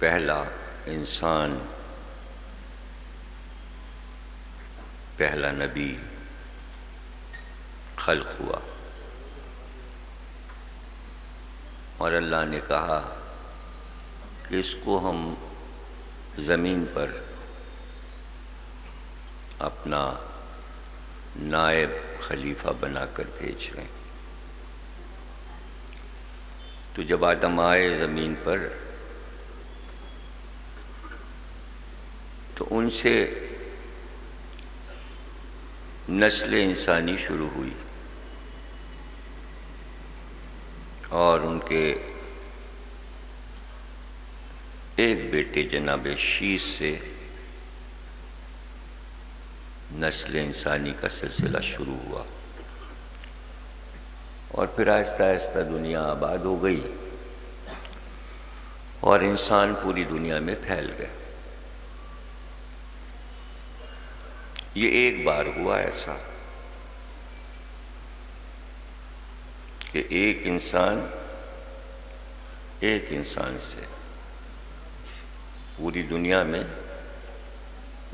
پہلا انسان، پہلا نبی خلق ہوا، اور اللہ نے کہا کہ اس کو ہم زمین پر اپنا نائب خلیفہ بنا کر بھیج رہے ہیں۔ تو جب آدم آئے زمین پر تو ان سے نسل انسانی شروع ہوئی، اور ان کے ایک بیٹے جناب شیث سے نسل انسانی کا سلسلہ شروع ہوا، اور پھر آہستہ آہستہ دنیا آباد ہو گئی اور انسان پوری دنیا میں پھیل گئے۔ یہ ایک بار ہوا ایسا کہ ایک انسان سے پوری دنیا میں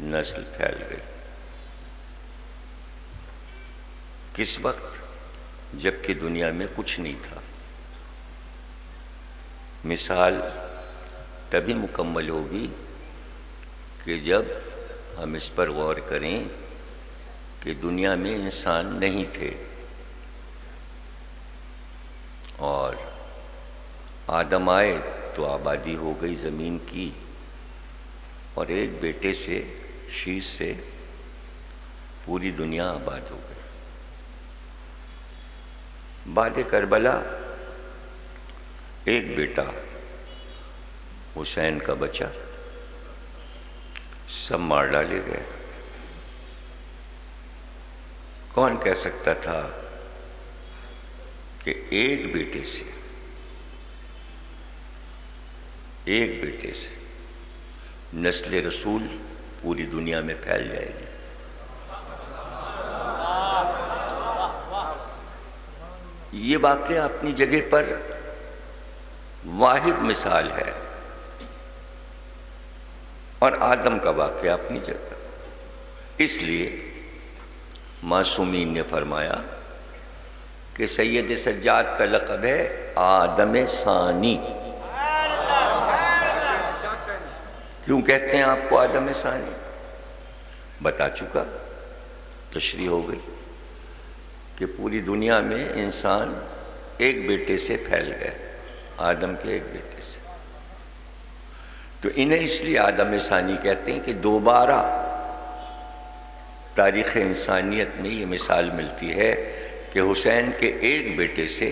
نسل پھیل گئی۔ کس وقت؟ جبکہ دنیا میں کچھ نہیں تھا۔ مثال تبھی مکمل ہوگی کہ جب ہم اس پر غور کریں کہ دنیا میں انسان نہیں تھے، اور آدم آئے تو آبادی ہو گئی زمین کی، اور ایک بیٹے سے، شیث سے، پوری دنیا آباد ہو گئی۔ بعد کربلا ایک بیٹا حسین کا بچا، سب مار ڈالے گئے۔ کون کہہ سکتا تھا کہ ایک بیٹے سے نسل رسول پوری دنیا میں پھیل جائے گی؟ یہ واقعہ اپنی جگہ پر واحد مثال ہے، اور آدم کا واقعہ اپنی جگہ۔ اس لیے معصومین نے فرمایا کہ سید سجاد کا لقب ہے آدم ثانی۔ کیوں کہتے ہیں آپ کو آدم ثانی؟ بتا چکا، تشریح ہو گئی کہ پوری دنیا میں انسان ایک بیٹے سے پھیل گئے، آدم کے ایک بیٹے سے۔ تو انہیں اس لیے آدم ثانی کہتے ہیں کہ دوبارہ تاریخ انسانیت میں یہ مثال ملتی ہے کہ حسین کے ایک بیٹے سے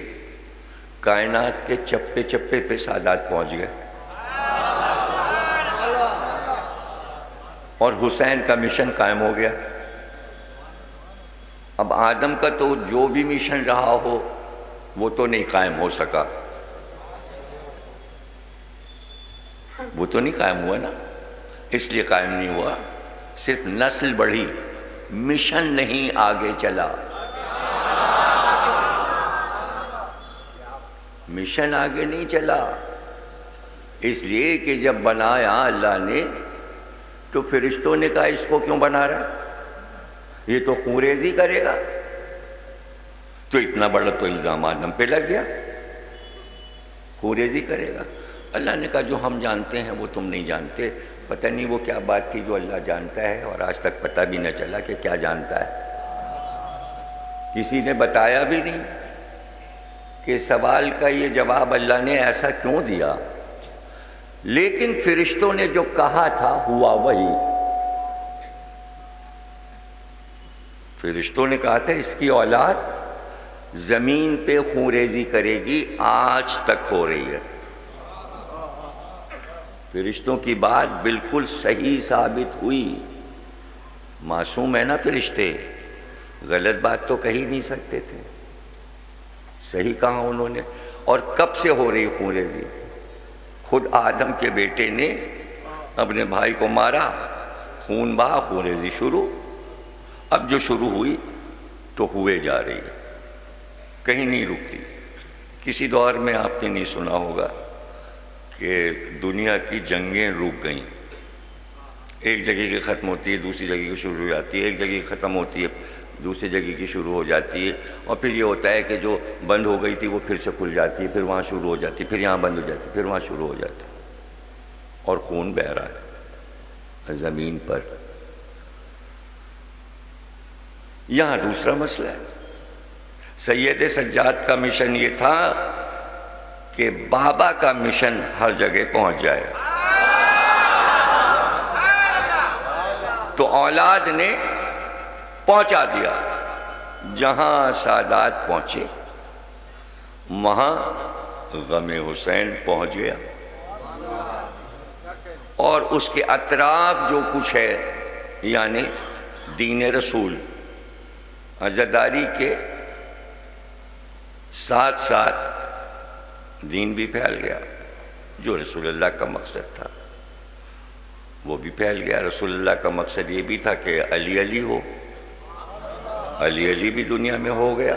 کائنات کے چپے چپے پہ سادات پہنچ گئے، اور حسین کا مشن قائم ہو گیا۔ اب آدم کا تو جو بھی مشن رہا ہو وہ تو نہیں قائم ہو سکا، وہ تو نہیں قائم ہوا نا، اس لیے قائم نہیں ہوا، صرف نسل بڑھی، مشن نہیں آگے چلا۔ مشن آگے نہیں چلا، اس لیے کہ جب بنایا اللہ نے تو فرشتوں نے کہا اس کو کیوں بنا رہا ہے، یہ تو خونریزی کرے گا۔ تو اتنا بڑا تو الزام آدم پہ لگ گیا، خونریزی کرے گا۔ اللہ نے کہا جو ہم جانتے ہیں وہ تم نہیں جانتے۔ پتہ نہیں وہ کیا بات تھی جو اللہ جانتا ہے، اور آج تک پتہ بھی نہ چلا کہ کیا جانتا ہے۔ کسی نے بتایا بھی نہیں کہ سوال کا یہ جواب اللہ نے ایسا کیوں دیا، لیکن فرشتوں نے جو کہا تھا ہوا وہی۔ فرشتوں نے کہا تھا اس کی اولاد زمین پہ خونریزی کرے گی، آج تک ہو رہی ہے۔ فرشتوں کی بات بالکل صحیح ثابت ہوئی۔ معصوم ہے نا فرشتے، غلط بات تو کہی نہیں سکتے تھے، صحیح کہا انہوں نے۔ اور کب سے ہو رہی خونریزی؟ خود آدم کے بیٹے نے اپنے بھائی کو مارا، خون بہا، خونریزی شروع۔ اب جو شروع ہوئی تو ہوئے جا رہی ہے، کہیں نہیں رکتی۔ کسی دور میں آپ نے نہیں سنا ہوگا کہ دنیا کی جنگیں رک گئیں، ایک جگہ کی ختم ہوتی ہے دوسری جگہ کی شروع ہو جاتی ہے، ایک جگہ کی ختم ہوتی ہے دوسری جگہ کی شروع ہو جاتی ہے، اور پھر یہ ہوتا ہے کہ جو بند ہو گئی تھی وہ پھر سے کھل جاتی ہے، پھر وہاں شروع ہو جاتی ہے، پھر یہاں بند ہو جاتی ہے، پھر وہاں شروع ہو جاتی ہے، اور خون بہہ رہا ہے زمین پر۔ یہاں دوسرا مسئلہ ہے، سید سجاد کا مشن یہ تھا کہ بابا کا مشن ہر جگہ پہنچ جائے، تو اولاد نے پہنچا دیا، جہاں سادات پہنچے وہاں غم حسین پہنچ گیا، اور اس کے اطراف جو کچھ ہے یعنی دین رسول، عزاداری کے ساتھ ساتھ دین بھی پھیل گیا، جو رسول اللہ کا مقصد تھا وہ بھی پھیل گیا۔ رسول اللہ کا مقصد یہ بھی تھا کہ علی علی ہو، علی علی بھی دنیا میں ہو گیا۔